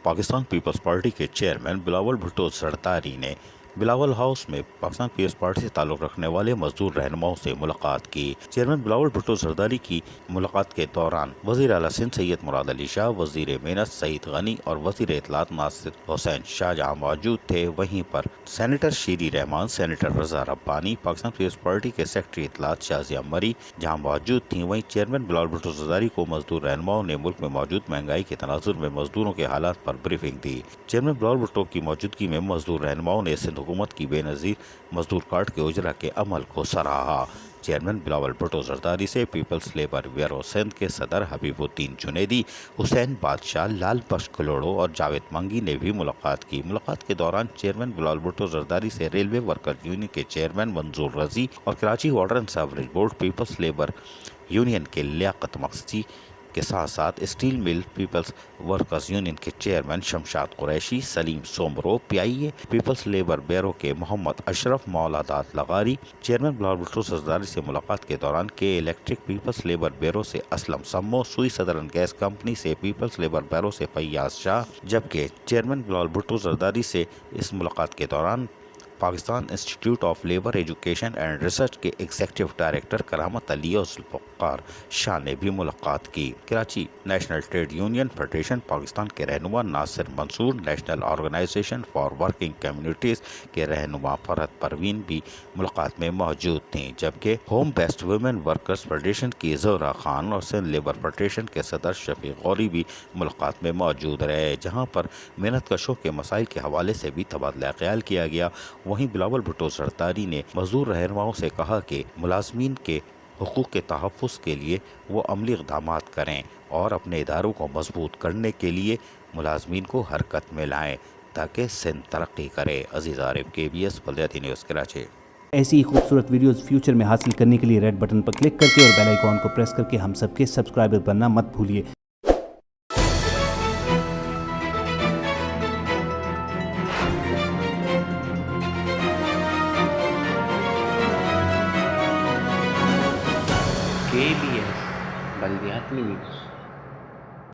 Pakistan Peoples party کے chairman Bilawal Bhutto Zardari نے Bilawal house میں پاکستان پیپلز پارٹی سے تعلق رکھنے والے مزدور رہنماؤں سے ملاقات کی۔ چیئرمین بلاول بھٹو زرداری کی ملاقات کے دوران وزیر اعلیٰ سندھ سید مراد علی شاہ، وزیر محنت سعید غنی اور وزیر اطلاعات ناصر حسین شاہ جہاں موجود تھے۔ وہیں پر سینیٹر شیری رحمان، سینیٹر رضا ربانی، پاکستان پیپلز پارٹی کے سیکرٹری اطلاعات شازیہ مری جہاں موجود تھیں۔ وہیں چیئرمین بلاول بھٹو زرداری کو مزدور رہنماؤں نے ملک میں موجود مہنگائی کے تناظر میں مزدوروں کے حالات پر بریفنگ دی۔ چیئرمین بلاول بھٹو کی موجودگی میں مزدور رہنماؤں نے سندھ حکومت کی بے نظیر مزدور کارڈ کے اجرا کے عمل کو سراہا۔ چیئرمین بلاول بھٹو زرداری سے پیپلز لیبر بیورو سندھ کے صدر حبیب الدین جنیدی، حسین بادشاہ، لال بخش کلوڑو اور جاوید منگی نے بھی ملاقات کی۔ ملاقات کے دوران چیئرمین بلاول بھٹو زرداری سے ریلوے ورکر یونین کے چیئرمین منظور رضی اور Karachi water and sewerage board peoples labour union کے لیاقت مقصدی کے ساتھ ساتھ steel mill peoples workers union کے chairman Shamshad Qureshi, Saleem Soomro, P I A peoples labour bureau کے محمد اشرف، مولا داد لغاری۔ چیئرمین بلاول بھٹو زرداری سے ملاقات کے دوران کے الیکٹرک پیپلز لیبر بیورو سے اسلم سمو، سوئی سدرن گیس کمپنی سے پیپلز لیبر بیورو سے فیاض شاہ، جبکہ چیئرمین بلاول بھٹو زرداری سے اس ملاقات کے دوران Pakistan institute of labour education and research کے ایگزیکٹو ڈائریکٹر کرامت علی اور ذوالفقار شاہ نے بھی ملاقات کی۔ Karachi national trade union federation Pakistan کے رہنما Nasir Mansoor, national organisation for working communities کے رہنما فرحت پروین بھی ملاقات میں موجود تھیں، جبکہ home based women workers federation کی زہرا خان اور سندھ لیبر فیڈریشن کے صدر شفیق غوری بھی ملاقات میں موجود رہے، جہاں پر محنت کشوں کے مسائل کے حوالے سے بھی تبادلہ خیال کیا گیا۔ وہیں بلاول بھٹو زرداری نے مزدور رہنماؤں سے کہا کہ ملازمین کے حقوق کے تحفظ کے لیے وہ عملی اقدامات کریں اور اپنے اداروں کو مضبوط کرنے کے لیے ملازمین کو حرکت میں لائیں تاکہ سندھ ترقی کرے۔ عزیز عارف، KBS بلدیاتی نیوز کراچی۔ ایسی ہی خوبصورت ویڈیوز فیوچر میں حاصل کرنے کے لیے ریڈ بٹن پر کلک کر کے اور بیل آئیکن کو پریس کر کے ہم سب کے سبسکرائبر بننا مت بھولیے۔ KBS بلدیاتی نیوز۔